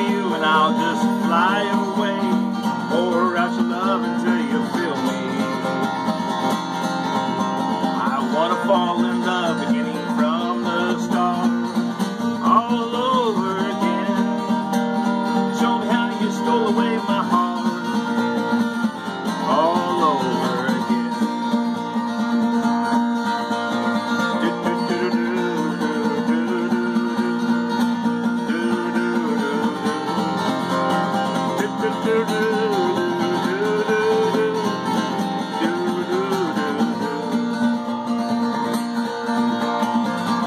you and I'll just fly away. Pour out your love until you feel me. I wanna fall in love beginning from the start, all over again. Show me how you stole away my heart, all over again.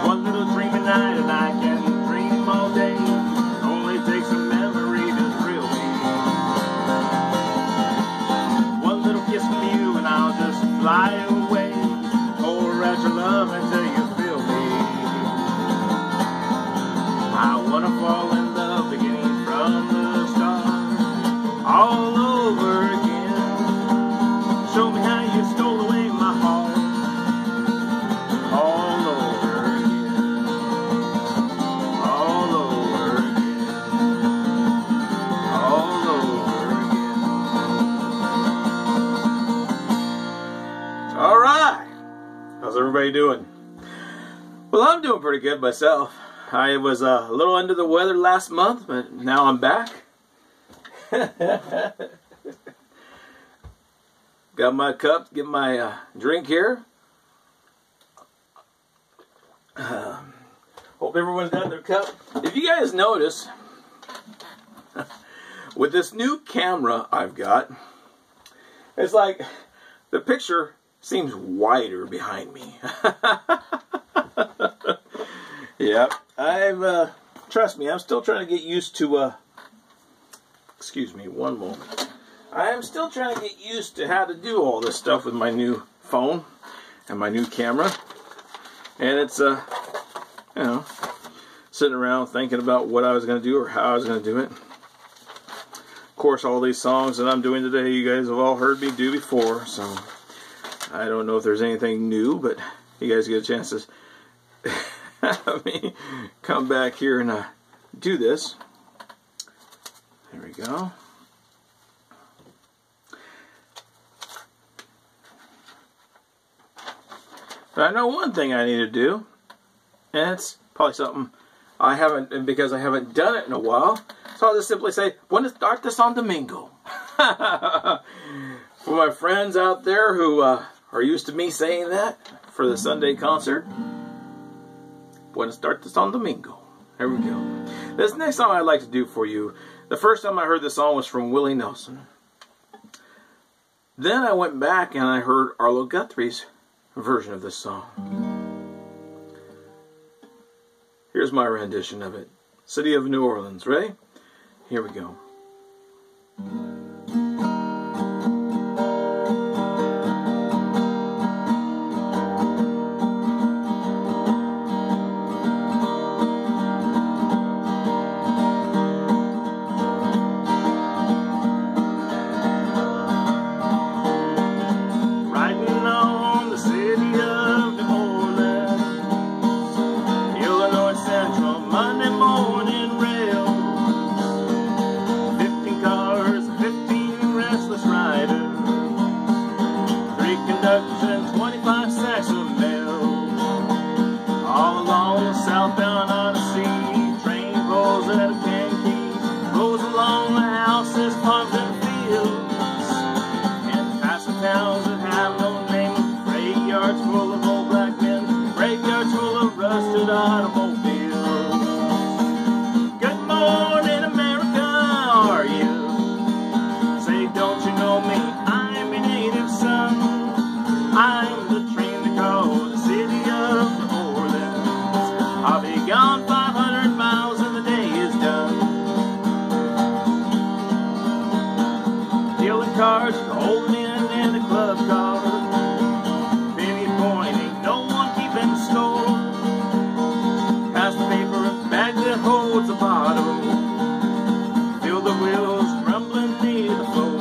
One little dream at night and I can dream all day. Only takes a memory to thrill me. One little kiss from you and I'll just fly away. Pour out your love until you feel me. I wanna fall in love beginning from the start, all over again. Show me how you stole away my heart, all over again, all over again, all over again. All right, how's everybody doing? Well, I'm doing pretty good myself. I was a little under the weather last month, but now I'm back. Got my cup, get my drink here. Hope everyone's got their cup. If you guys notice, with this new camera I've got, it's like the picture seems wider behind me. Yep, trust me, I'm still trying to get used to, excuse me, one moment. I am still trying to get used to how to do all this stuff with my new phone and my new camera. And it's, you know, sitting around thinking about what I was going to do or how I was going to do it. Of course, all these songs that I'm doing today, you guys have all heard me do before, so I don't know if there's anything new, but you guys get a chance to have me come back here and do this. There we go. But I know one thing I need to do, and it's probably something I haven't, because I haven't done it in a while, so I'll just simply say, "Buenos tardes on domingo." For my friends out there who are used to me saying that for the Sunday concert, Buenos tardes on domingo. There we go. This next song I'd like to do for you, the first time I heard this song was from Willie Nelson. Then I went back and I heard Arlo Guthrie's version of this song. Here's my rendition of it. City of New Orleans. Ready? Here we go. And 25 sacks of mail, all along the southbound Odyssey. Train pulls at a Kankakee, goes along the houses, farms and fields, and passing towns that have no name. Graveyards full of old black men, graveyards full of rusted automobiles. Good morning, America, how are you? Say, don't you know me? I'm your native son. I'm the train to go, the city of New Orleans. I'll be gone 500 miles and the day is done. Dealing cards, holding in and a club car. Penny pointing, no one keeping score. Pass the paper, a bag that holds a bottle. Feel the wheels rumbling near the floor.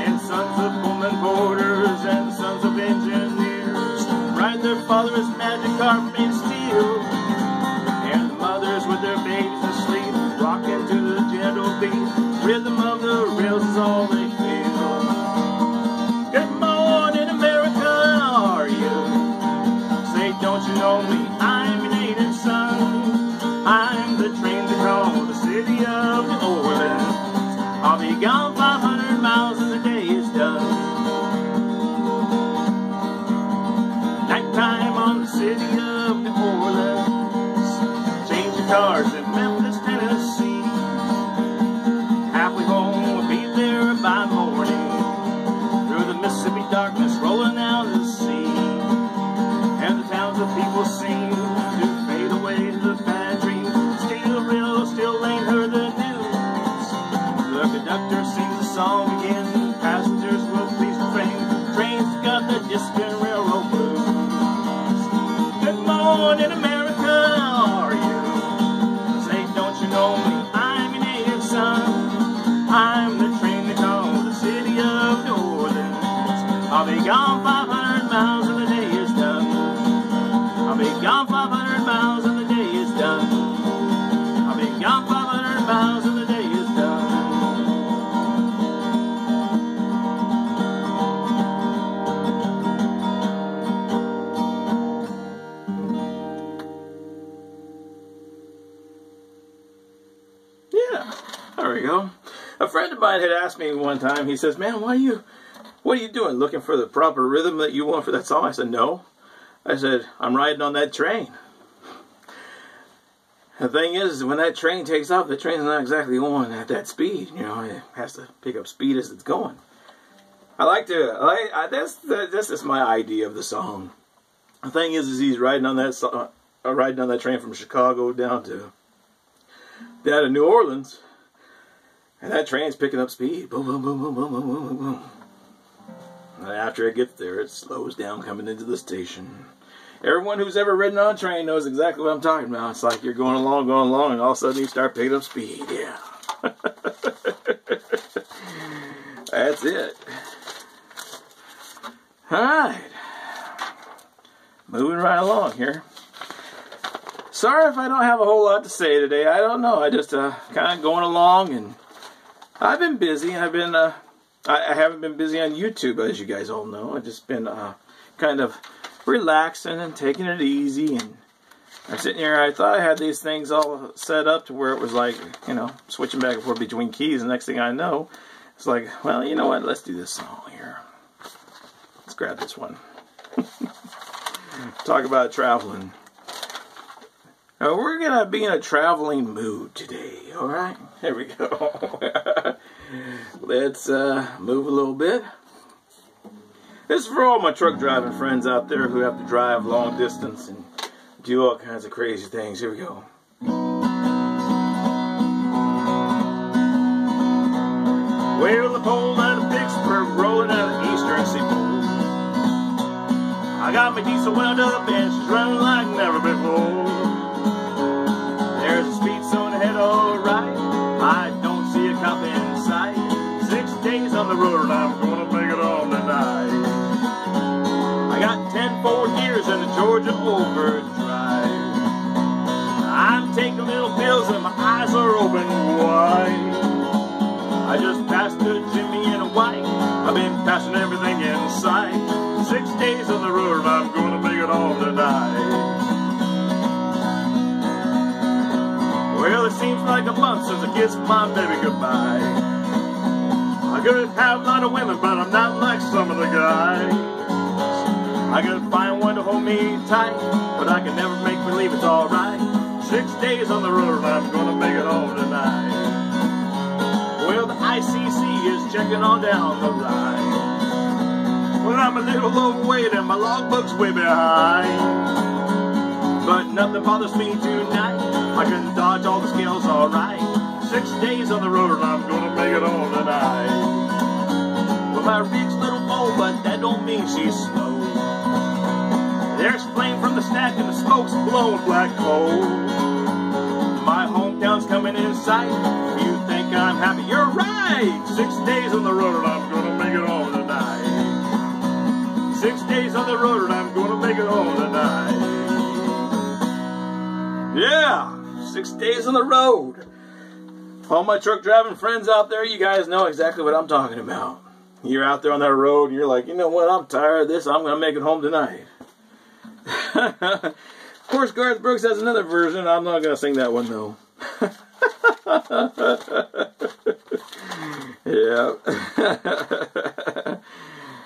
And sons of Pullman porters and sons of engineers ride their father's magic car made of steel. And the mothers with their babies asleep, rocking to beat. Rhythm of the rails is all they feel. Good morning, America, how are you? Say, don't you know me? I'm your native son. I'm the train to call the city of New Orleans. I'll be gone 500 miles and the day is done. Nighttime on the city of New Orleans. Change your cars in Memphis, Tennessee. Halfway home, we'll be there by morning. Through the Mississippi darkness, rolling out to the sea. And the towns of people seem to fade away to the bad dreams. Still real, still ain't heard the news. The conductor sings a song again. Passengers will please refrain. Trains got the distant railroad blues. Good morning, America, how are you? Say, don't you know me? I'm your native son. I'm the train to call the city of New Orleans. I'll be gone 500 miles and the day is done. I'll be gone 500 miles and the day is done. I'll be gone 500 miles and the day is done. Yeah, there we go. A friend of mine had asked me one time, he says, man, what are you doing? Looking for the proper rhythm that you want for that song? I said, no. I said, I'm riding on that train. The thing is, when that train takes off, the train's not exactly going at that speed. You know, it has to pick up speed as it's going. That's just my idea of the song. The thing is he's riding on that train from Chicago down to New Orleans, and that train's picking up speed. Boom, boom, boom, boom, boom, boom, boom, boom, boom. And after it gets there, it slows down coming into the station. Everyone who's ever ridden on a train knows exactly what I'm talking about. It's like you're going along, and all of a sudden you start picking up speed. Yeah. That's it. Alright. Moving right along here. Sorry if I don't have a whole lot to say today. I don't know. I just kind of going along, and I've been busy. I haven't been busy on YouTube, as you guys all know. I've just been kind of relaxing and taking it easy. And I'm sitting here, I thought I had these things all set up to where it was like, you know, switching back and forth between keys. And the next thing I know, it's like, well, you know what? Let's do this song here. Let's grab this one. Talk about traveling. We're going to be in a traveling mood today, alright? Here we go. Let's move a little bit. This is for all my truck driving friends out there who have to drive long distance and do all kinds of crazy things. Here we go. Well, the pole out of Vicksburg, rolling out of the eastern seaboard. I got my diesel wound up and she's running like never before. There's a speed zone ahead, alright. I don't see a cop in sight. 6 days on the road, I'm gonna make it on tonight. I got 10 forward gears and a Georgia overdrive. I'm taking little pills and my eyes are open wide. I just passed a Jimmy and a white. I've been passing everything in sight. 6 days on the road, I'm gonna make it on tonight. Well, it seems like a month since I kissed my baby goodbye. I could have a lot of women, but I'm not like some of the guys. I could find one to hold me tight, but I can never make believe it's alright. 6 days on the road, I'm gonna make it home tonight. Well, the ICC is checking on down the line. Well, I'm a little overweight and my logbook's way behind. But nothing bothers me tonight. I can dodge all the scales alright. 6 days on the road, I'm gonna make it home tonight. Well, my rig's little old, but that don't mean she's slow. There's flame from the stack and the smoke's blowing black coal. My hometown's coming in sight. You think I'm happy? You're right! 6 days on the road, I'm gonna make it home tonight. 6 days on the road, I'm gonna make it home tonight. Yeah, 6 days on the road. All my truck driving friends out there, you guys know exactly what I'm talking about. You're out there on that road and you're like, you know what, I'm tired of this, I'm going to make it home tonight. Of course, Garth Brooks has another version. I'm not going to sing that one, though. Yeah.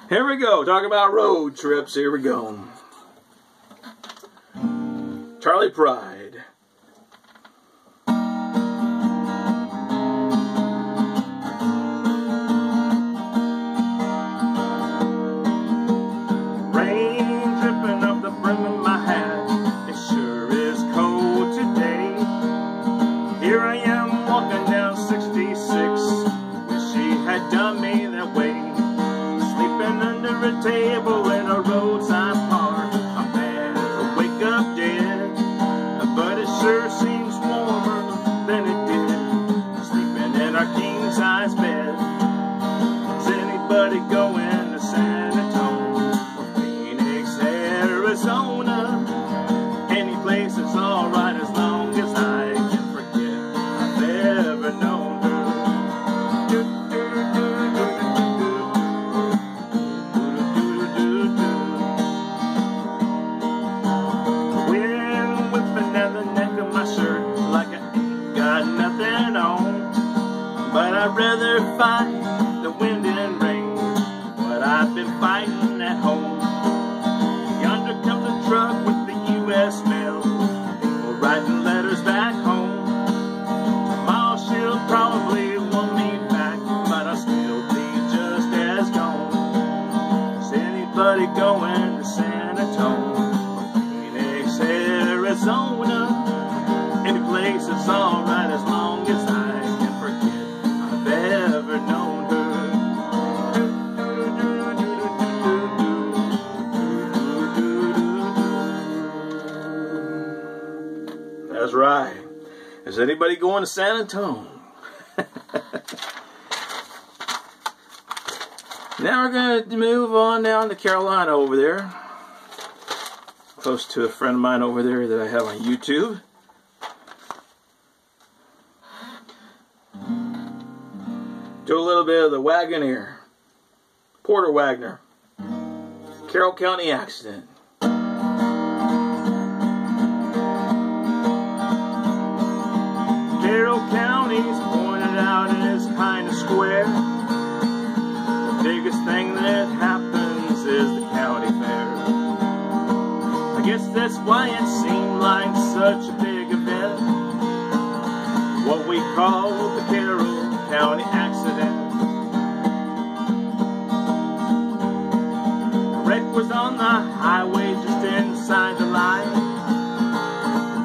Here we go. Talk about road trips. Here we go. Charlie Pride. Here I am walking down 66. Wish she had done me that way. Sleeping under a table in a roadside park. I'm bad to wake up dead, but it sure seems warmer than it did sleeping in our king-size bed. Is anybody going to San Antonio or Phoenix, Arizona? Any place is alright as long as I can forget I've ever known her. Wind whipping down the neck of my shirt like I ain't got nothing on, but I'd rather fight the wind and rain what I've been fighting at home. Yonder comes a truck with the U.S. mail, people writing letters back home. Tomorrow she'll probably want me back, but I'll still be just as gone. Is anybody going to San Antonio or Phoenix, Arizona? Any place is alright as long as I can forget I've ever known her. That's right. Is anybody going to San Antonio? Now we're going to move on down to Carolina over there. Close to a friend of mine over there that I have on YouTube. Do a little bit of the Wagoneer. Porter Wagner. Carroll County accident. Carroll County's pointed out as kind of square. The biggest thing that happens is the county fair. I guess that's why it seemed like such a big event, what we call the Carroll County accident. The wreck was on the highway just inside the line.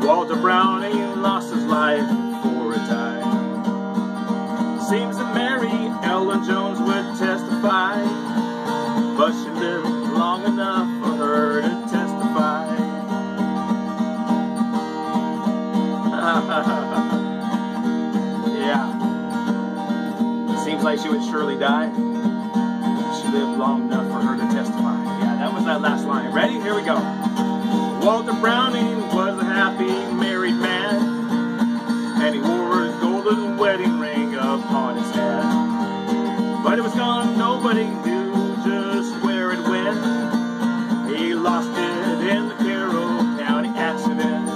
Walter Brownie lost his life for a time. Seems that Mary Ellen Jones would testify, but she lived long enough for her to testify. Yeah. Seems like she would surely die. She lived long enough for her to testify. Yeah, that was that last line. Ready? Here we go. Walter Browning was a happy married man, and he wore his golden wedding ring upon his head. But it was gone, nobody knew just where it went. He lost it in the Carroll County accident.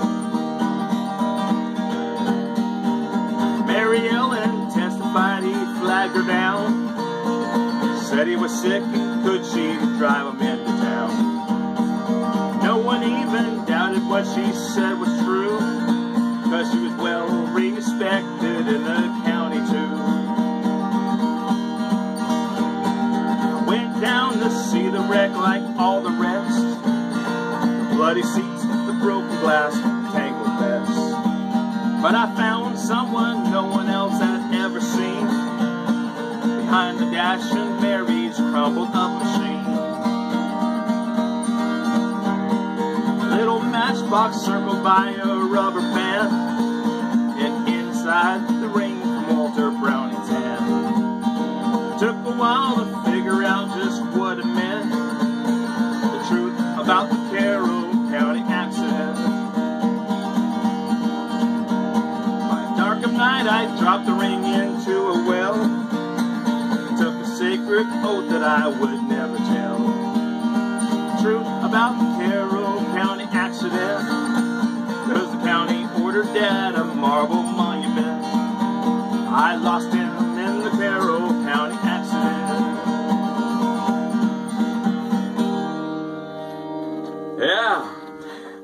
Mary Ellen testified he flagged her down, said he was sick and could she drive him into town. No one even doubted what she said was true, 'cause she was well respected in the county too. I went down to see the wreck like all the rest. The bloody seats, the broken glass, tangled mess. But I found someone no one else had ever seen behind the dash in Mary's crumbled up machine. Little matchbox circled by a rubber band, and inside the ring from Walter Browning's hand. Took a while to figure out just what it meant, the truth about the Carroll County accident. By dark of night night I dropped the ring into a well. Took a sacred oath that I would never tell the truth about the Carroll County accident, 'cause the county ordered that a marble monument. I lost him in the Carroll County accident. Yeah.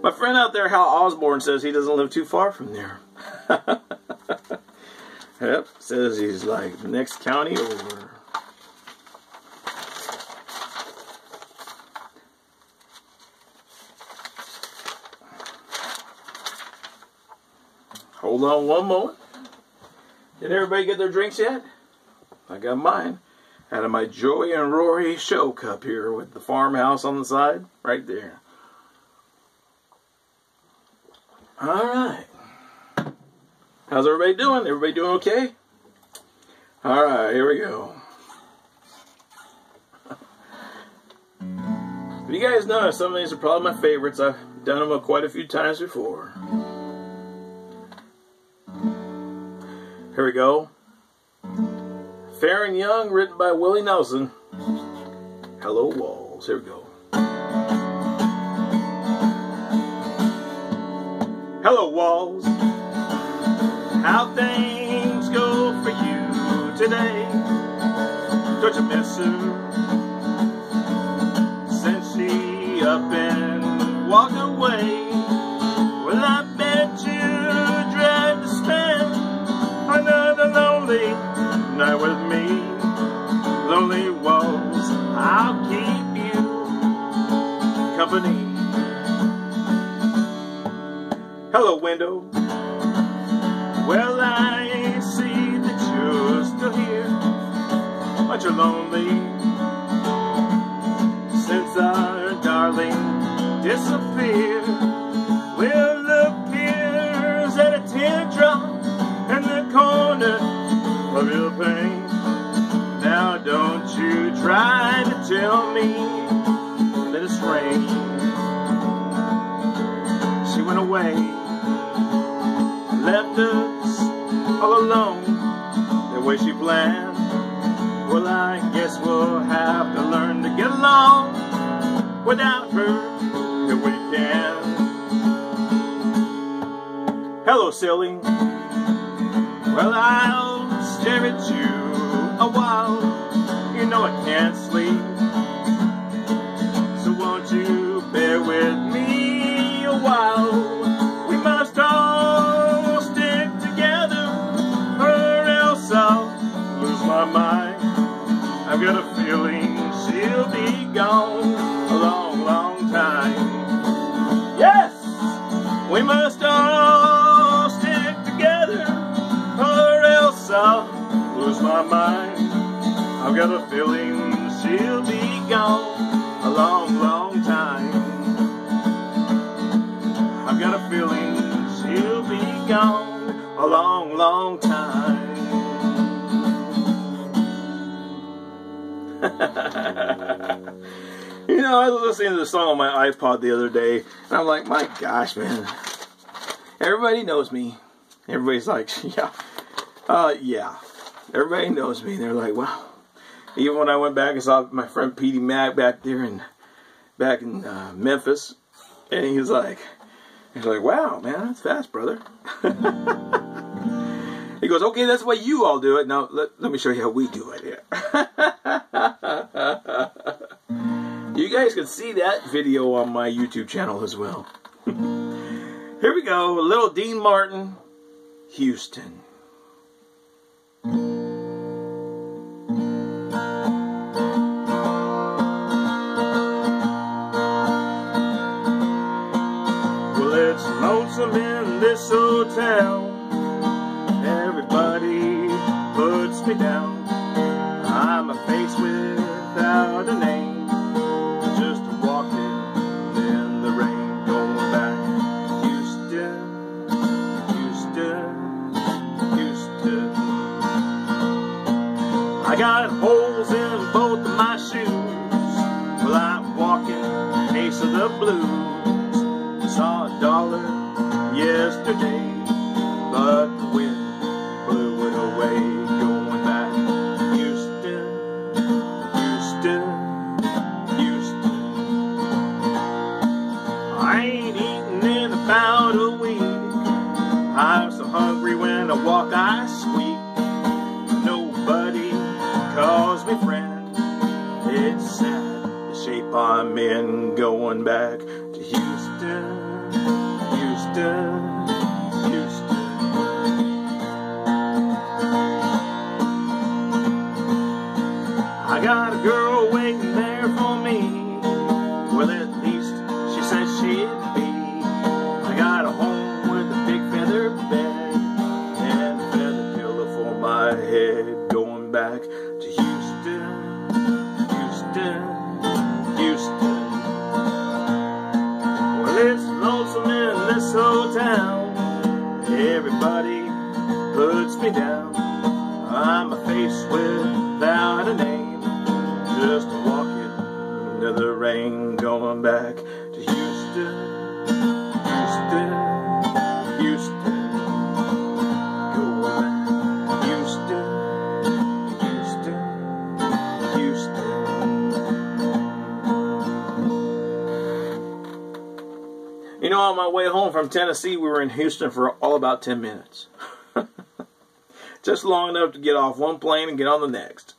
My friend out there, Hal Osborne, says he doesn't live too far from there. Yep, says he's like the next county over. Hold on one moment. Did everybody get their drinks yet? I got mine. Out of my Joey and Rory show cup here with the farmhouse on the side. Right there. Alright. How's everybody doing? Everybody doing okay? Alright, here we go. But you guys know some of these are probably my favorites. I've done them quite a few times before. Here we go. Fair and Young, written by Willie Nelson. Hello Walls. Here we go. Hello Walls. How things go for you today? Don't you miss her? Since she up and walked away. Well, I bet you dread to spend another lonely night with me. Lonely Walls, I'll keep you company. Hello window. Well, I see that you're still here, but you're lonely since our darling disappeared. Well, look, here's at a teardrop in the corner of your pain. Now don't you try to tell me that it's rain. She went away, left us all alone, the way she planned. Well, I guess we'll have to learn to get along without her if we can. Hello, silly. Well, I'll stare at you a while. You know I can't sleep, so won't you bear with me a while? We must all stick together, or else I'll lose my mind. I've got a feeling she'll be gone a long, long time. Yes! We must all stick together, or else I'll lose my mind. I've got a feeling she'll be gone a long, long time. I've got a feeling she'll be gone a long, long time. You know, I was listening to the song on my iPod the other day, and I'm like, my gosh, man. Everybody knows me. Everybody's like, yeah. Everybody knows me. They're like, wow. Even when I went back and saw my friend Petey Mac back in Memphis, and he's like, wow, man, that's fast, brother. He goes, okay, that's why you all do it. Now, let me show you how we do it here. You guys can see that video on my YouTube channel as well. Here we go, little Dean Martin, Houston. Well, it's lonesome in this hotel. Everybody puts me down. I'm a face without a name, just walking in the rain, going back to Houston, Houston, Houston. I got holes in both of my shoes. Well, I'm walking Ace of the Blues. Saw $1 yesterday, but the wind walk I squeak. Nobody calls me friend. It's sad the shape I'm in, going back to Houston, Houston, Houston. I got a girl waiting there for me. Well, at least she said she'd be. I got a home with a big feather bed and a feather pillow for my head, going back to Houston, Houston, Houston. Well, it's lonesome in this old town. Everybody puts me down. I'm a face without a name, just walking into the rain, going back to Houston, Houston, Houston. Going back to Houston, Houston, Houston. You know, on my way home from Tennessee, we were in Houston for all about 10 minutes. Just long enough to get off one plane and get on the next.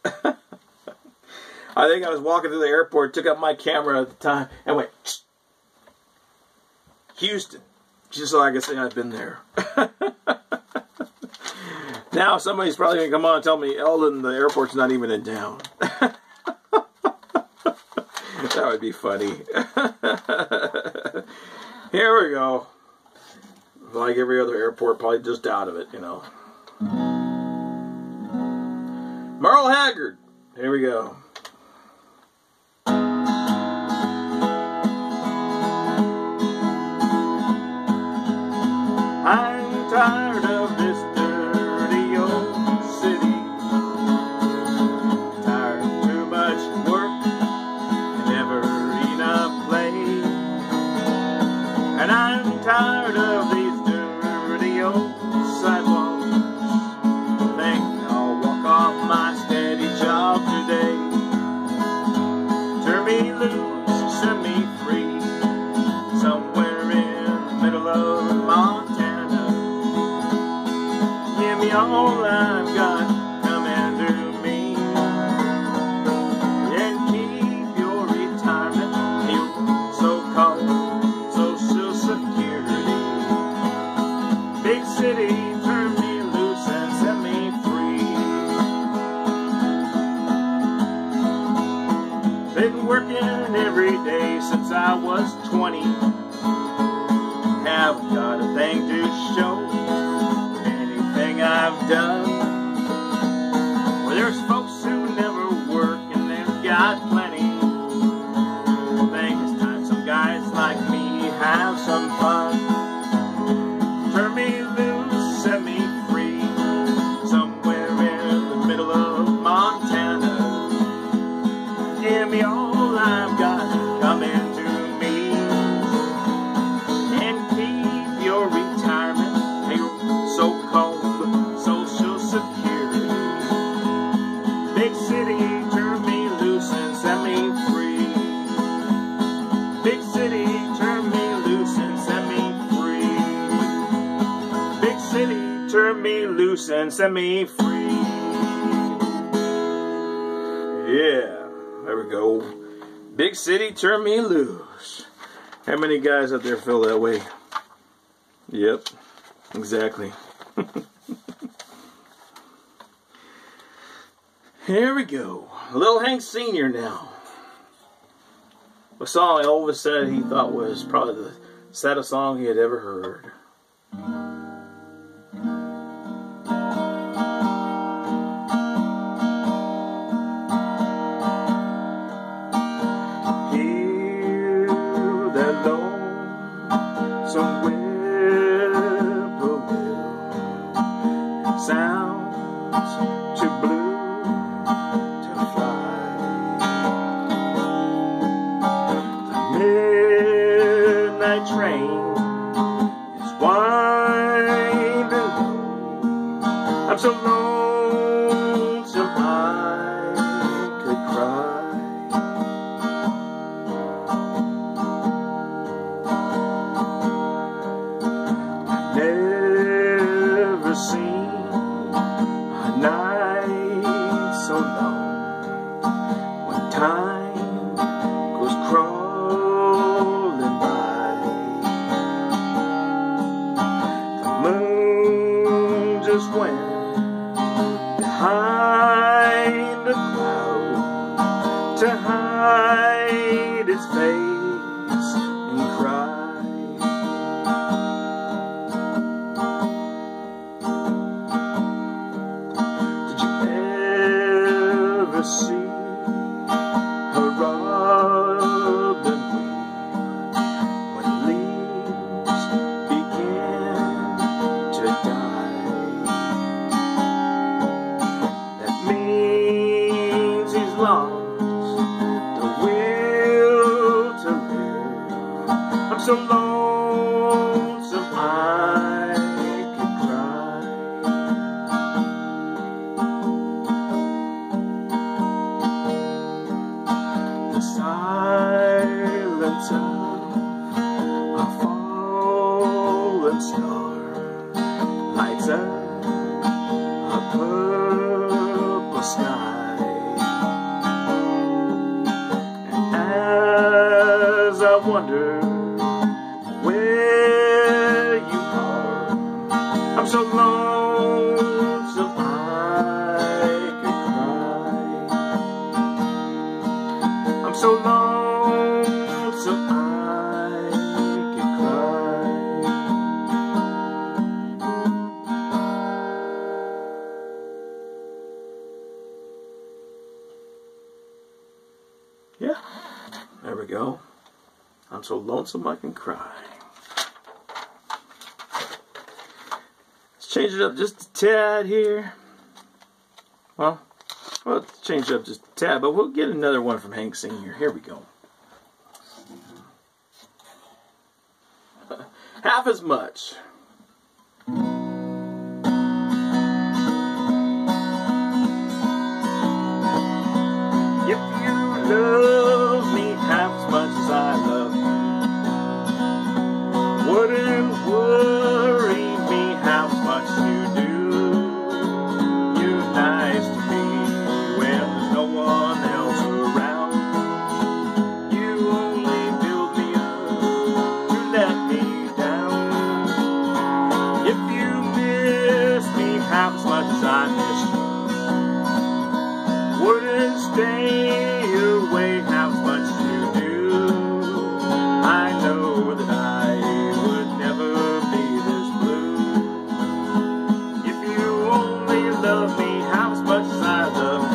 I think I was walking through the airport, took up my camera at the time, and went, "Shh. Houston," just so I could say I've been there. Now somebody's probably going to come on and tell me, Elden, the airport's not even in town. That would be funny. Here we go. Like every other airport, probably just out of it, you know. Merle Haggard. Here we go. I'm tired of this dirty old city. Tired of too much work and never enough play. And I'm tired of these dirty old sidewalks. Think I'll walk off my steady job today. Turn me loose, set me free, somewhere in the middle of Montana. Give me all I've got, come and do me, and keep your retirement, your so-called Social Security. Big city, turn me loose and set me free. Been working every day since I was 20. Haven't got a thing to show for anything I've done. Well, there's folks who never work and they've got plenty. I think it's time some guys like me have some fun. Turn me loose, set me free, somewhere in the middle of Montana. Give me all I've got, come into me, and keep your retirement, your so-called Social Security. Big city, turn me loose and set me free. Big city, turn me loose and set me free. Big city, turn me loose and set me free. Yeah. There we go. Big city, turn me loose. How many guys out there feel that way? Yep, exactly. Here we go. Little Hank Sr. now. A song Elvis said he thought was probably the saddest song he had ever heard. Some whippoorwill sounds too blue to fly. The midnight train is winding low. I'm so lonesome I could cry. Never seen A night so long, when time goes crawling by, the moon just went behind a cloud to hide its face and cry. Did you ever see a robin weep when leaves begin to die? That means he's lost the will to live. I'm so lonesome I could cry. The silence of a fallen star lights up a purple sky. And as I wonder where you are, I'm so lonesome I could cry. I'm so lonesome I could cry. Yeah, there we go. I'm so lonesome I can cry. Let's change it up just a tad here. Well, let's change it up just a tad, but we'll get another one from Hank Sr. Here we go. Half as much. If you love me half as much as I love you, wouldn't worry me half as much as you do. You're nice to me when there's no one else around. You only build me up to let me down. If you miss me half as much as I miss you, wouldn't stay away half as much as you do. I know that I would never be this blue. If you only love me half as much as I love you.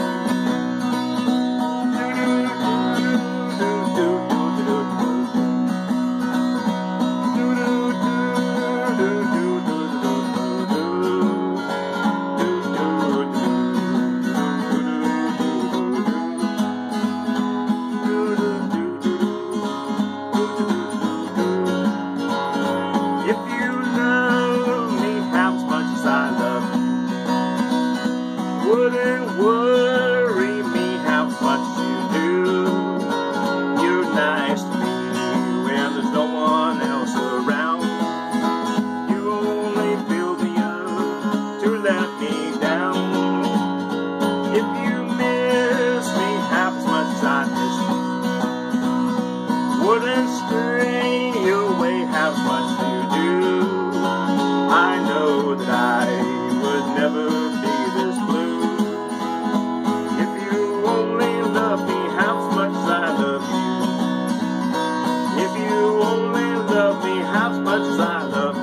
If you love me half as much as I love you, wouldn't worry me half as much as you do. You're nice to me when there's no one else around. You only build me up to let me down. If you miss me half as much as I miss you, wouldn't stray away half as much as you do. I know that I would never be this blue. If you only love me half as much as I love you. If you only love me half as much as I love you.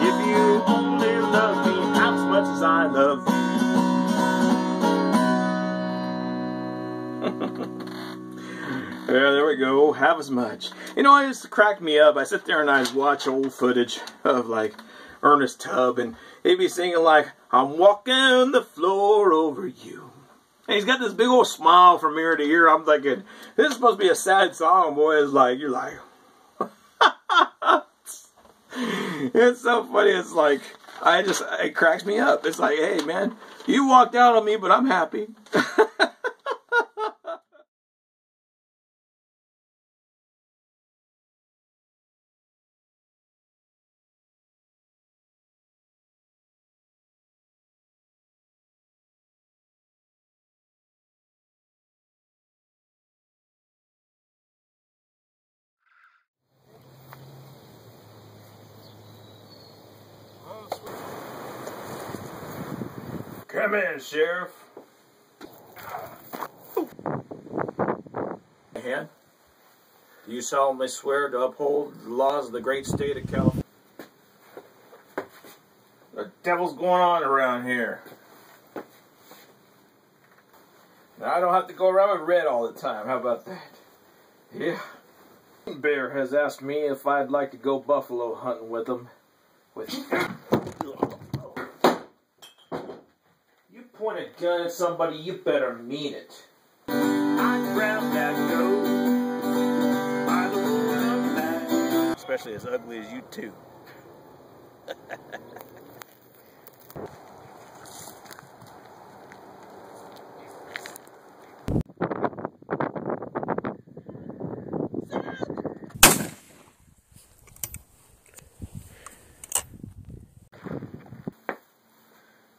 If you only love me half as much as I love you. Yeah, there we go. Half as much. You know, it used to crack me up. I sit there and I watch old footage of, like, Ernest Tubb, and he'd be singing, like, I'm walking the floor over you. And he's got this big old smile from ear to ear. I'm thinking, this is supposed to be a sad song, boy. It's like, you're like... It's so funny. It's like, it cracks me up. It's like, hey, man, you walked out on me, but I'm happy. Come in, Sheriff. Hand. Do you solemnly swear to uphold the laws of the great state of California? The devil's going on around here? Now, I don't have to go around with red all the time. How about that? Yeah. Bear has asked me if I'd like to go buffalo hunting with him. You point a gun at somebody, you better mean it. I grabbed that goat by the root of back. Especially as ugly as you two.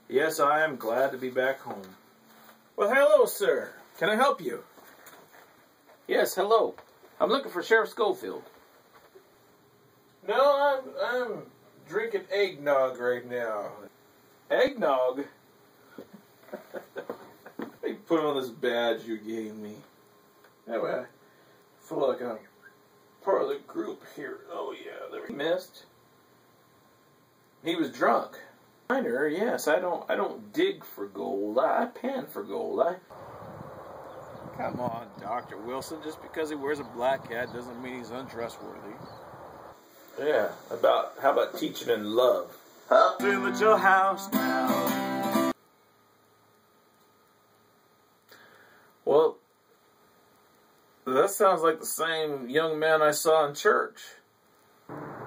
Yes, I am glad to be back home. Well, hello, sir. Can I help you? Yes, hello. I'm looking for Sheriff Schofield. No, I'm drinking eggnog right now. Eggnog? You put on this badge you gave me. Anyway, I feel like I'm part of the group here. Oh yeah, there we missed. He was drunk. Miner, yes, I don't dig for gold. I pan for gold. Come on, Dr. Wilson. Just because he wears a black hat doesn't mean he's untrustworthy. Yeah, how about teaching in love? Huh? Live at your house now. Well, that sounds like the same young man I saw in church.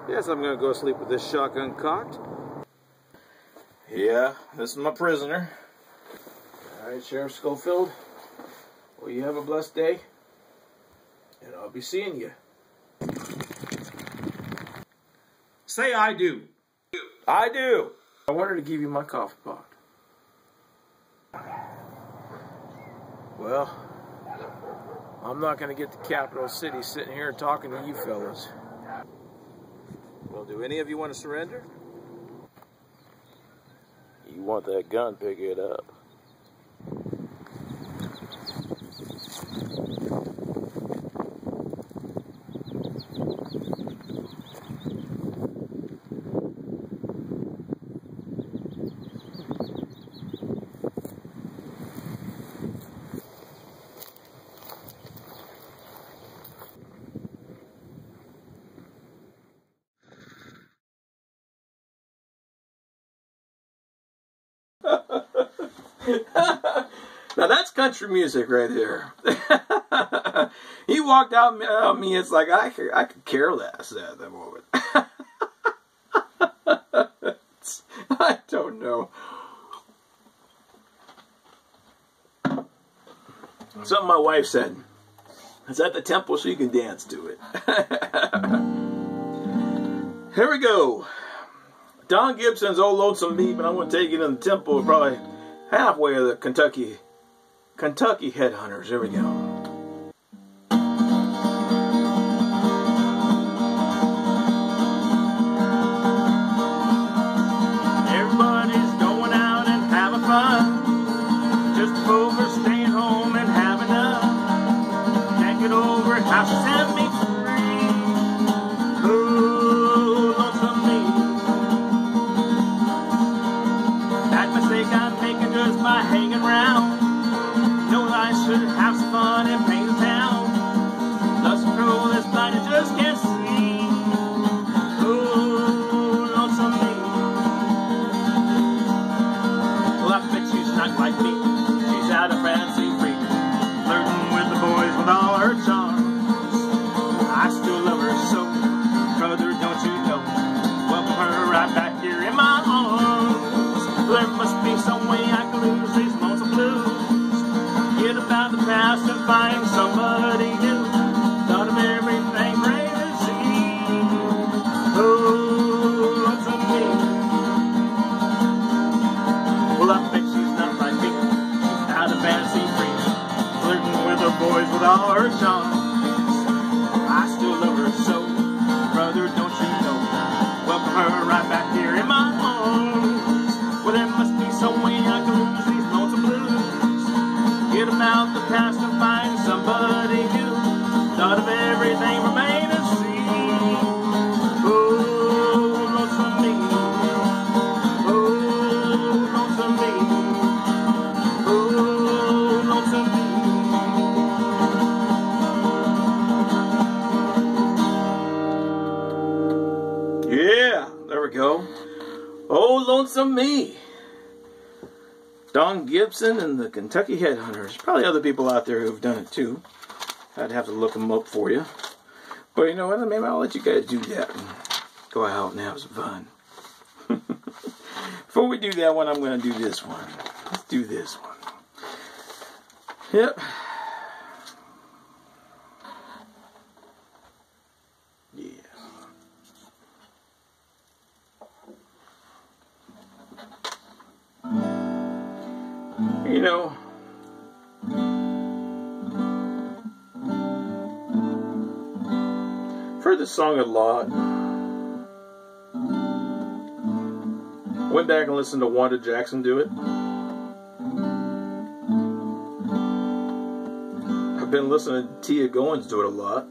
Yes, I'm gonna go sleep with this shotgun cocked. Yeah, this is my prisoner. Alright, Sheriff Schofield. Well, you have a blessed day. And I'll be seeing you. Say I do. I do. I wanted to give you my coffee pot. Well, I'm not going to get to Capital City sitting here talking to you fellas. Well, do any of you want to surrender? You want that gun, pick it up. Now that's country music right there. He walked out on me. It's like I could care less at the moment. I don't know. Something my wife said. It's at the temple so you can dance to it. Here we go. Don Gibson's Old Lonesome Beat, but I'm going to take it in the temple probably halfway of the Kentucky Headhunters. Here we go. Everybody's going out and having fun. Just over staying home and having enough. Can't get over how she set me free. Oh, lonesome me. That mistake I'm making just by hanging around. I should have some fun and paint the town. Lost control, this blind I just can't see. Oh, lonesome me. Well, I bet she's not like me. She's out of fancy free, flirting with the boys with all her charms. I still love her so, brother, don't you know? Welcome her right back here in my arms. There must be some way I can lose these lonesome blues. Get about the past and find somebody new. Thought of everything crazy. Oh, lonesome me. Well, I bet she's not like me. She's out of fantasy free, flirting with the boys with all her charms. I still love her so, brother, don't you know? Welcome her right back here in my arms. Well, there must be some way I can lose me. Don Gibson and the Kentucky Headhunters. Probably other people out there who've done it too. I'd have to look them up for you. But you know what? Maybe I'll let you guys do that and go out and have some fun. Before we do that one, I'm going to do this one. Let's do this one. Yep. Yeah. You know, I've heard this song a lot. Went back and listened to Wanda Jackson do it. I've been listening to Tia Goins do it a lot.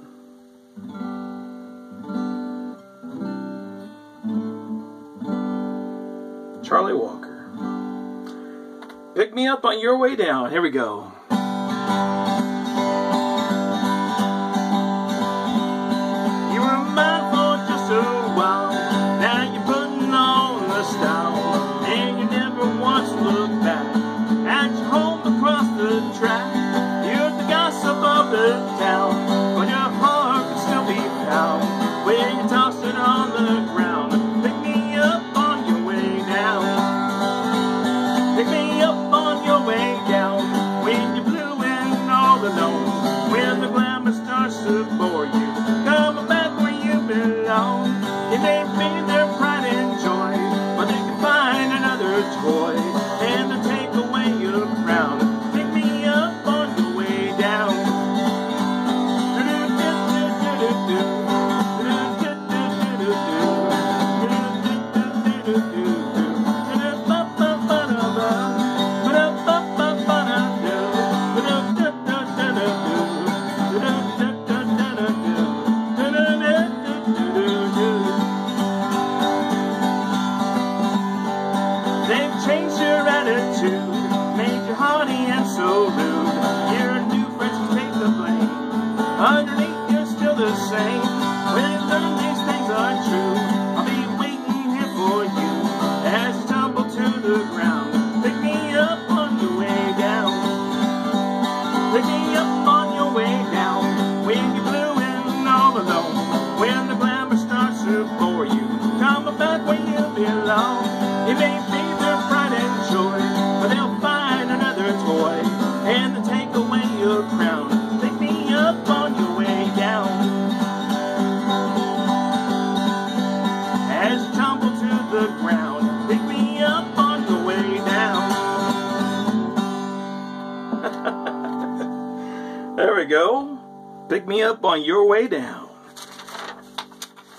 Charlie Walker. Pick me up on your way down. Here we go. You were mine for just a while. Now you're putting on the style, and you never once looked back at your home across the track. You're the gossip of the town, but your heart can still be found when you toss it on the ground. Pick me up on your way down. Pick me up on your way down when you're blue and all alone. When the glamour starts to bore you, come back where you belong. You may be their pride and joy, but they can find another toy and to take away your crown. Pick me up on your way down. They've changed your attitude, made you haughty and so rude. Your new friends will take the blame. Underneath you're still the same. When none of these things are true, I'll be waiting here for you as you tumble to the ground. Pick me up on your way down. Pick me up on your way down when you're blue and all alone. When the glamour starts to bore you, come back where you belong. You may be their pride and joy, but they'll find another toy and to take away your crown. Pick me up on your way down. As you tumble to the ground, pick me up on your way down. There we go. Pick me up on your way down.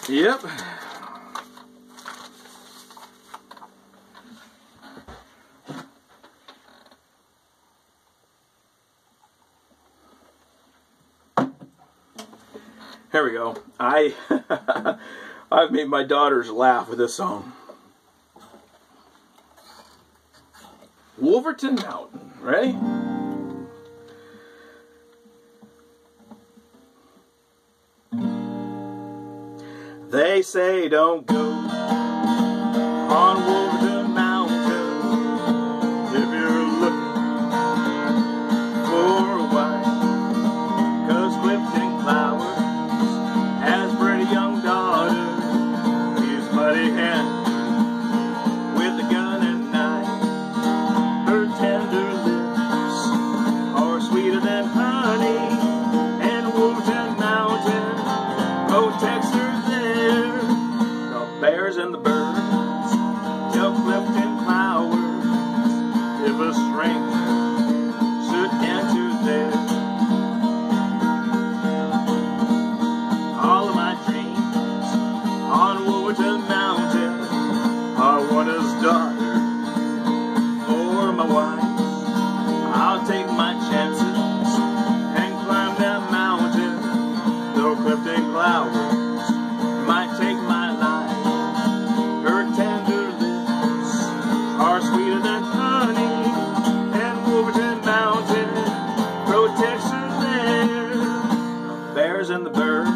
Yep. There we go. I've made my daughters laugh with this song. Wolverton Mountain, ready? They say don't go on Wolverton Mountain if you're looking for a wife, 'cause Clifton Clowers has bred a young daughter. He's muddy handed with a gun and knife. Her tender lips are sweeter than honey, and Wolverton Mountain protects her there. The bears and the birds tell Clifton Clowers if a stranger should enter there. All of my dreams on Wolverton Mountain are Warner's daughter or my wife. I'll take my chances and climb that mountain, though Clifton Clowers might take my life. Her tender lips are sweeter than honey, and Wolverton Mountain protects her there. The bears and the birds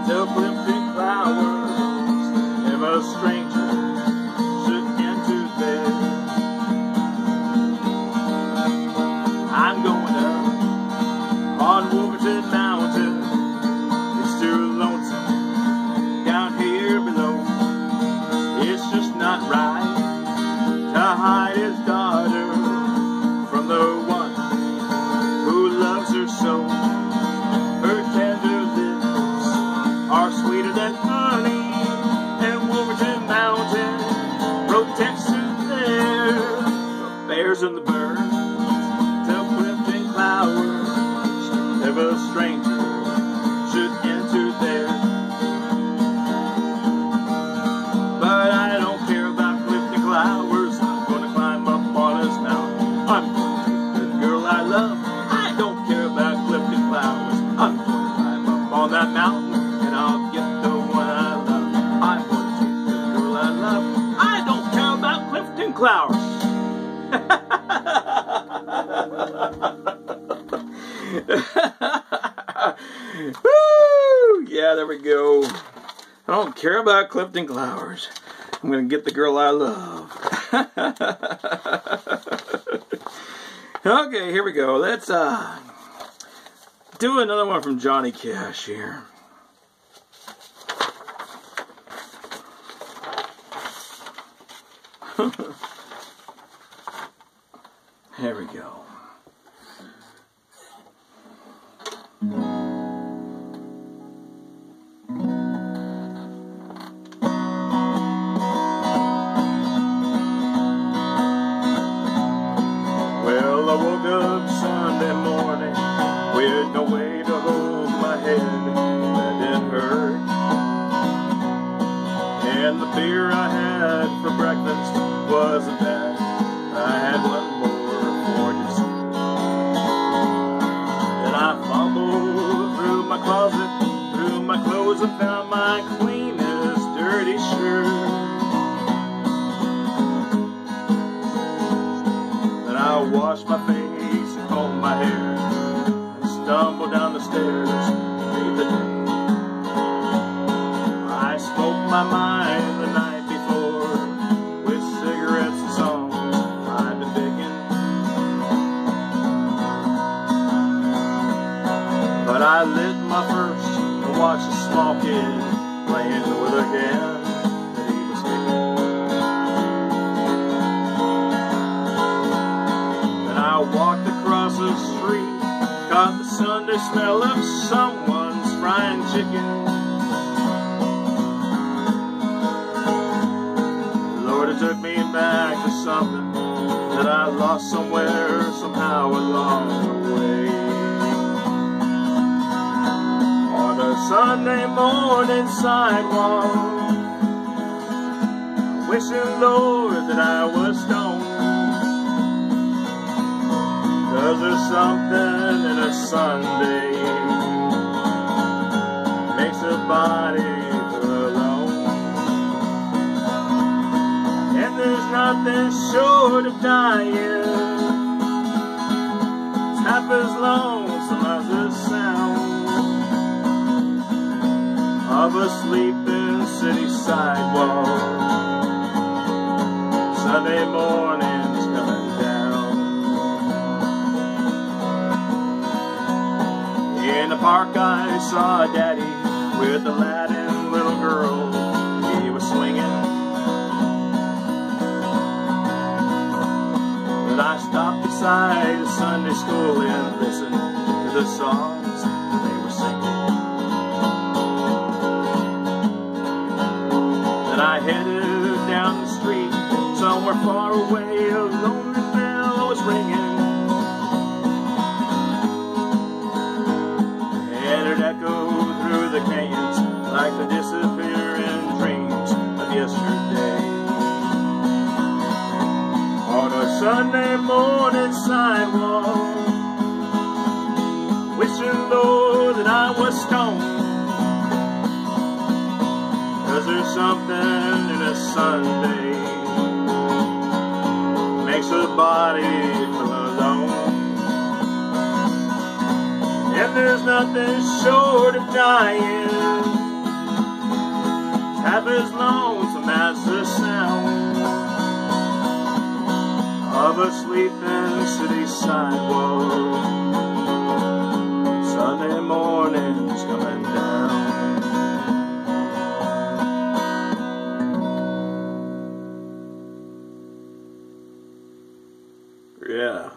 tell Clifton Clowers if a stranger should enter flowers and the birds, till Clifton Clowers, if a stranger should enter there. But I don't care about Clifton Clowers, I'm gonna climb up on his mountain. I'm gonna take the girl I love. I don't care about Clifton Clowers, I'm gonna climb up on that mountain, and I'll get the one I love. I'm gonna take the girl I love. I don't care about Clifton Clowers. Woo! Yeah, there we go. I don't care about Clifton Clowers. I'm gonna get the girl I love. Okay, here we go. Let's do another one from Johnny Cash here. Here we go. Well, I woke up Sunday morning with no way to hold my head that didn't hurt. And the beer I had for breakfast wasn't bad. I had one more for dessert. Then I fumbled through my closet, through my clothes, and found my cleanest dirty shirt. Then I washed my face and combed my hair and stumbled down the stairs to leave the day. I smoked my mind the night before with cigarettes and songs I've been digging. But I lit my first and watched a small kid playing with a can that he was kicking. Then I walked across the street, caught the Sunday smell of someone's frying chicken. Lord, it took me back to something that I lost somewhere, somehow along the way. On a Sunday morning sidewalk, wishing, Lord, that I was stoned. 'Cause there's something in a Sunday makes a body feel alone. And there's nothing short of dying, it's half as lonesome as the sound of a sleeping city sidewalk. Sunday morning's coming down. In the park I saw a daddy with a lad and little girl he was swinging. But I stopped beside a Sunday school and listened to the songs they were singing. Then I headed down the street, somewhere far away a lonely bell was ringing. And it echoed through the canyons like the disappearing dreams of yesterday. On a Sunday morning sidewalk, wishing, Lord, that I was stoned. 'Cause there's something in a Sunday makes a body feel alone. And there's nothing short of dying, it's half as lonesome as the sound of a sleeping city sidewalk. Sunday morning's coming down. Yeah.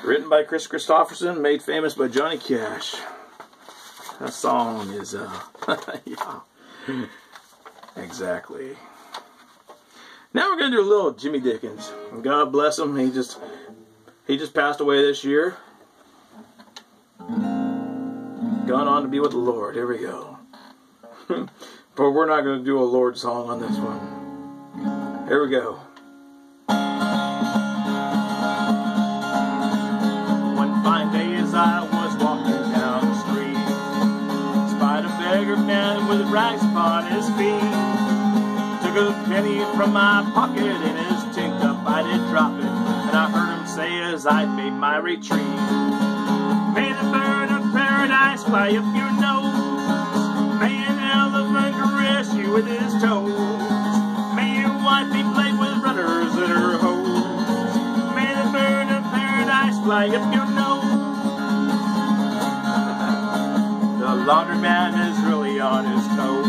Written by Chris Christopherson, made famous by Johnny Cash. That song is, yeah. Exactly. Now we're gonna do a little Jimmy Dickens. God bless him. He just passed away this year. Gone on to be with the Lord. Here we go. But we're not gonna do a Lord song on this one. Here we go. One fine day as I was walking down the street, spied a beggar man with rags upon his feet. Took a penny from my pocket, in his tin cup I did drop it, and I heard him say as I made my retreat, may the bird of paradise fly up your nose, may an elephant caress you with his toes, may your wife be played with rudders in her hose, may the bird of paradise fly up your nose. The laundryman is really on his toes,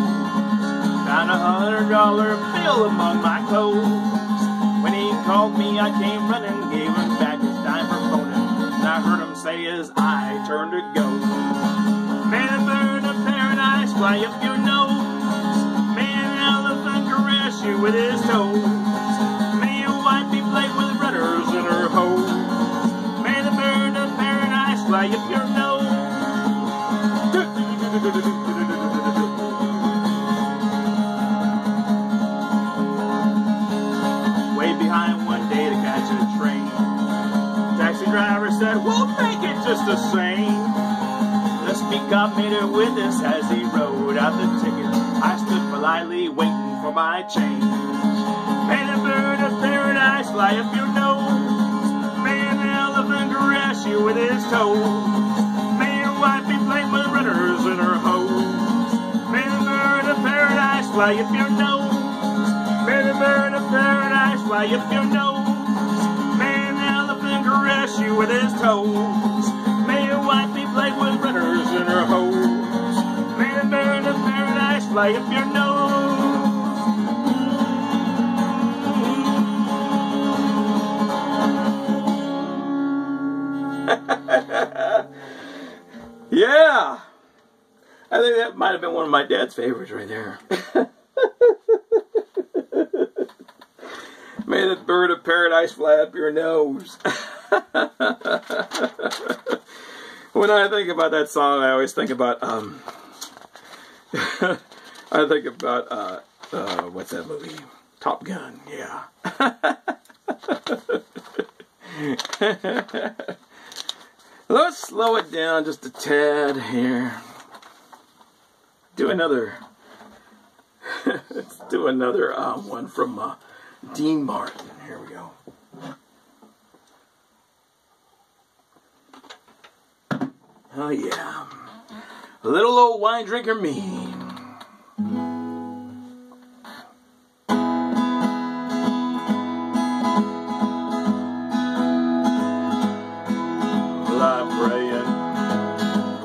found $100 bill among my clothes. When he called me, I came running, gave him back his dime for phoning, and I heard him say as I turned to go, may the bird of paradise fly up your nose, may an elephant caress you with his toes, may your wife be played with rudders in her hose, may the bird of paradise fly up your nose. Way behind one day to catch a train, taxi driver said, we'll make it just the same. The speaker made a witness as he wrote out the ticket. I stood politely waiting for my change. May the bird of paradise fly up your nose, may an elephant caress you with his toes, may your wife be played with rudders in her hose, may the bird of paradise fly up your nose, may the bird of paradise fly up your nose, may an elephant caress you with his toes, may your wife be played with rudders in her hose, may the bird of paradise fly up your nose. Yeah, I think that might have been one of my dad's favorites right there. May the bird of paradise fly up your nose. When I think about that song, I always think about what's that movie? Top Gun. Yeah. Let's slow it down just a tad here. Do another. Let's do another one from Dean Martin. Here we go. Oh yeah. A little old wine drinker me. Well, I'm praying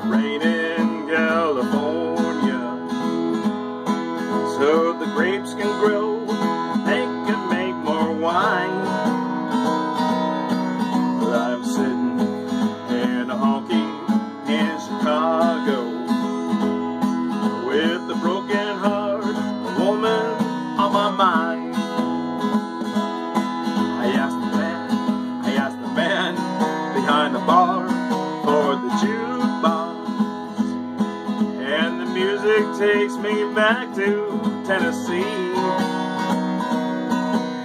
rain in California, so the grapes can grow, they can make more wine. Well, I'm sitting in a honky in Chicago with a broken heart, a woman on my mind. I asked the man behind the bar for the jukebox, and the music takes me back to Tennessee.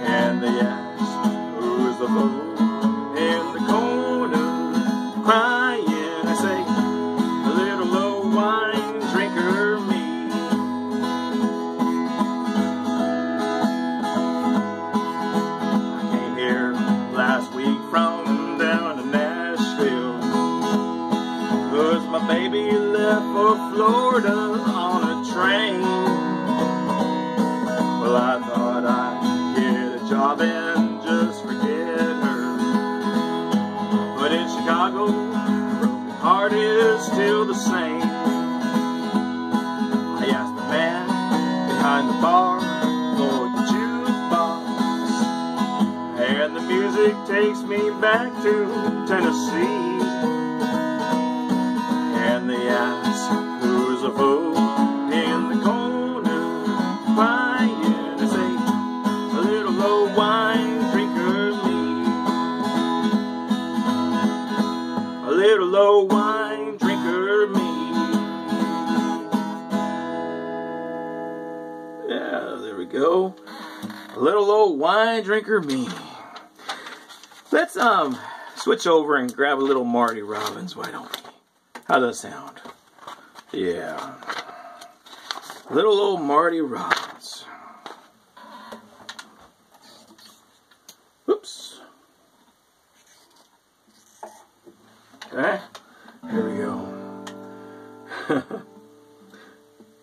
And they asked, who's the fool in the corner crying? I say, a little old wine drinker me. I came here last week from down in Nashville, 'cause my baby left for Florida on a train. Well, I thought I'd get a job and just forget her, but in Chicago, the broken heart is still the same. I asked the man behind the bar for the jukebox, and the music takes me back to Tennessee. And they ask, who's a fool in the corner crying? I say, a little low I drinker me. Let's switch over and grab a little Marty Robbins, why don't we? How does that sound? Yeah. Little old Marty Robbins. Oops. Okay, here we go.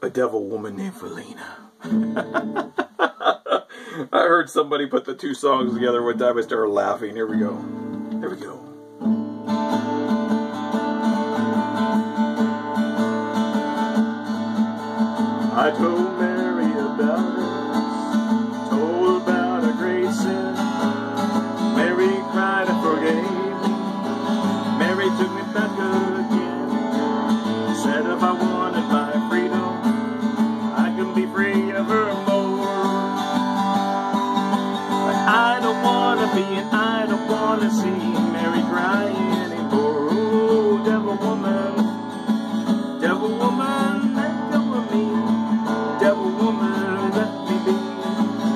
A devil woman named Felina. I heard somebody put the two songs together one time. I started laughing. Here we go. Here we go. I told Mary about us, told about a great sin. Mary cried and forgave me. Mary took me back again. Said if I wanted my freedom, I could be free of her more. But I don't want to be and I don't want to see Mary cry anymore. Oh, devil woman, let go of me. Devil woman, let me be.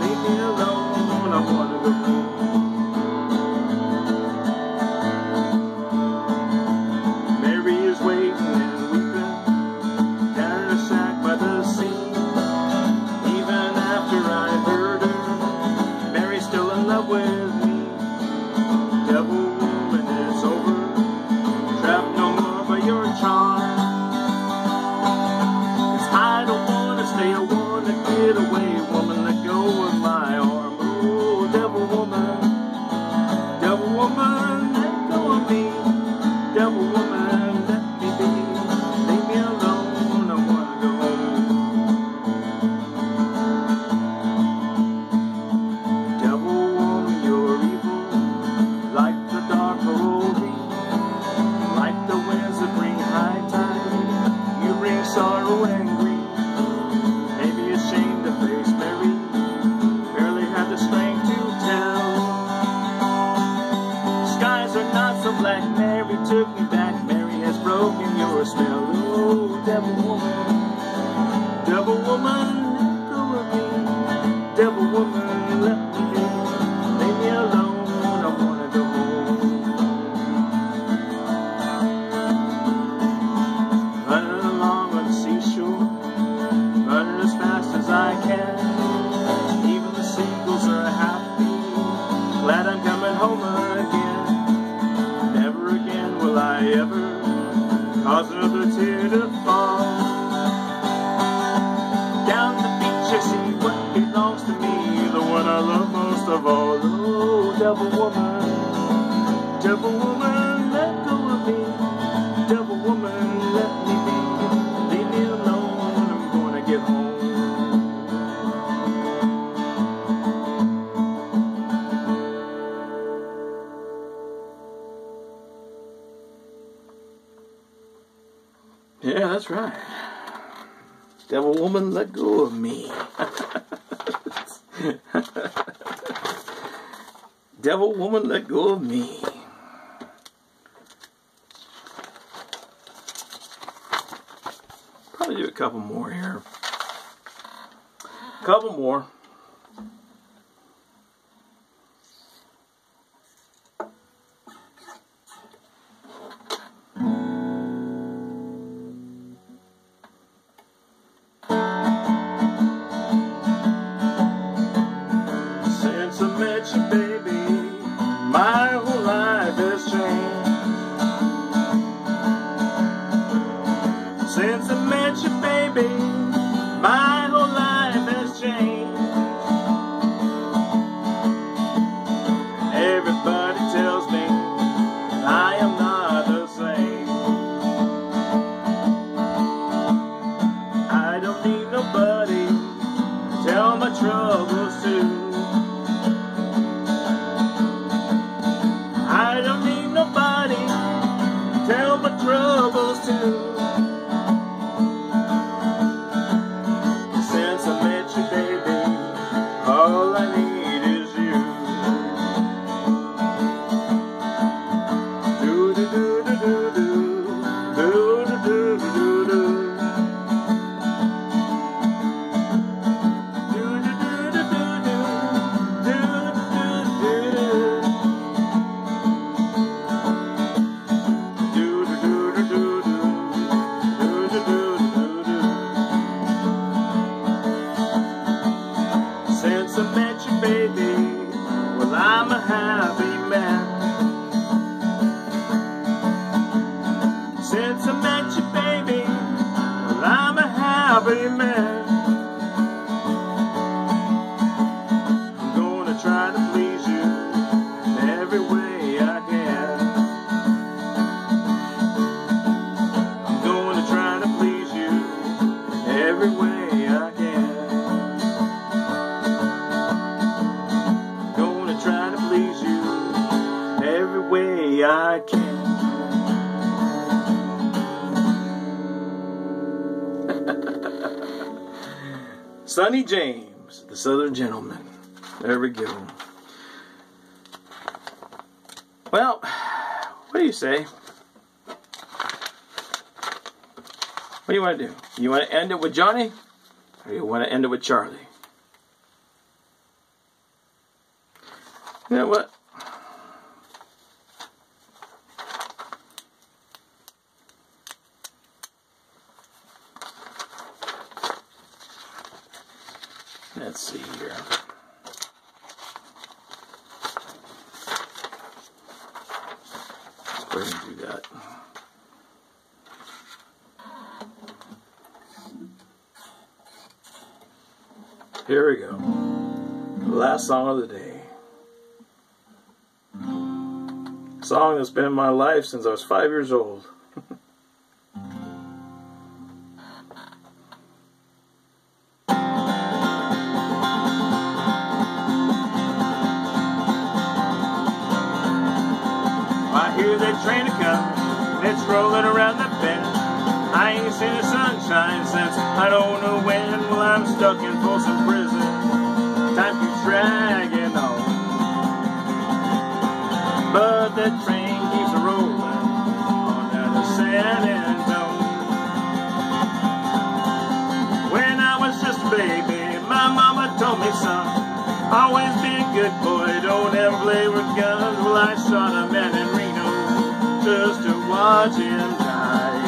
Leave me alone, I want to go home. Mary is waiting and weeping down in a shack by the sea. Even after I've heard her, Mary's still in love with me. Devil woman, it's over. Trapped no more by your charm. I don't want to stay, I want to get away. Woman, let go of my arm. Oh, devil woman, let go of me. Devil woman, let me be. Leave me alone, I want to go home. Devil woman, you're evil, like the dark holy, like the winds that bring high tide. You bring sorrow and grief. Maybe ashamed to face Mary, barely had the strength to tell. Skies are not so black, Mary took me back. Mary has broken your spell. Oh, devil woman, let go of me. Devil woman, let me be. Leave me alone, I wanna go home. Running along on the seashore, running as fast as I can. Even the seagulls are happy, glad I'm coming home again. Never again will I ever cause another tear to fall. Down the beach I see what belongs to me, the one I love most of all. Oh, devil woman, let go of me. Devil woman, let me be. Leave me alone, I'm gonna get home. Yeah, that's right. Devil woman, let go of me. Devil woman, let go of me. Probably do a couple more here. Couple more. Since I met you, baby, my whole life has changed. Since I met you, baby, my whole life has changed. Everybody tells me I am not the same. I don't need nobody to tell my troubles to. man. I'm gonna try to please you in every way I can. I'm gonna try to please you in every way I can. I'm gonna try to please you every way I can. Sonny James, the Southern Gentleman. There we go. Well, what do you say? What do you want to do? You want to end it with Johnny? Or you want to end it with Charlie? You know what? Let's see here. Let's go ahead and do that. Here we go. The last song of the day. A song that's been in my life since I was 5 years old. I hear that train a coming, it's rolling around the bend. I ain't seen the sunshine since I don't know when. Well, I'm stuck in Folsom Prison, time keeps dragging on. But that train keeps rolling on down to San Antonio. When I was just a baby, my mama told me, son, always be a good boy, don't ever play with guns. Well, I shot a man in Reno just to watch him die.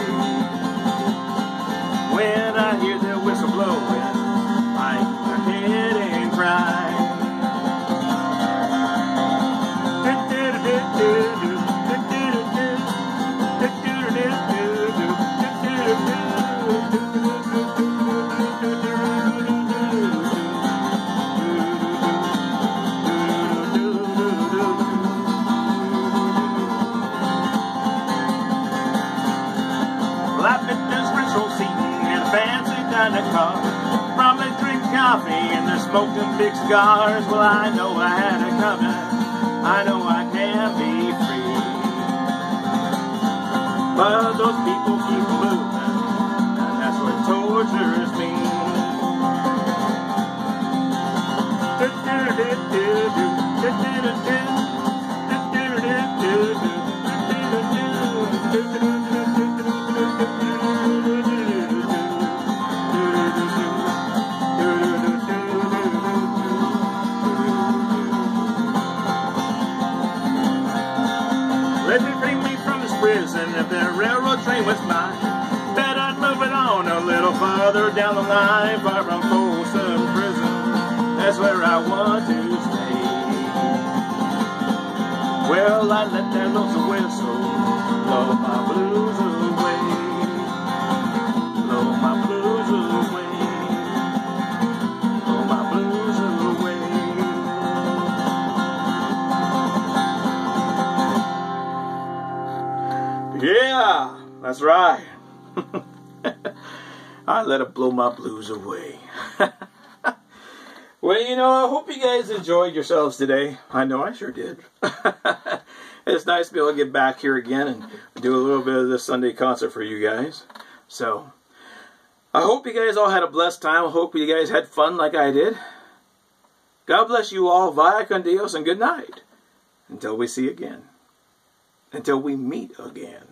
When I hear the whistle blowing, I hang my head and cry. In a car, probably drink coffee and they're smoking big cigars. Well, I know I had it coming, I know I can be free, but those people keep moving, and that's what tortures me. Prison, if the railroad train was mine, bet I'd move it on a little farther down the line, far from Folsom Prison. That's where I want to stay. Well, I let that lonesome whistle blow my blues away, blow my blues away, blow my blues away. Yeah, that's right. I let it blow my blues away. Well, you know, I hope you guys enjoyed yourselves today. I know I sure did. It's nice to be able to get back here again and do a little bit of this Sunday concert for you guys. So, I hope you guys all had a blessed time. I hope you guys had fun like I did. God bless you all. Vaya con Dios and good night. Until we see again. Until we meet again.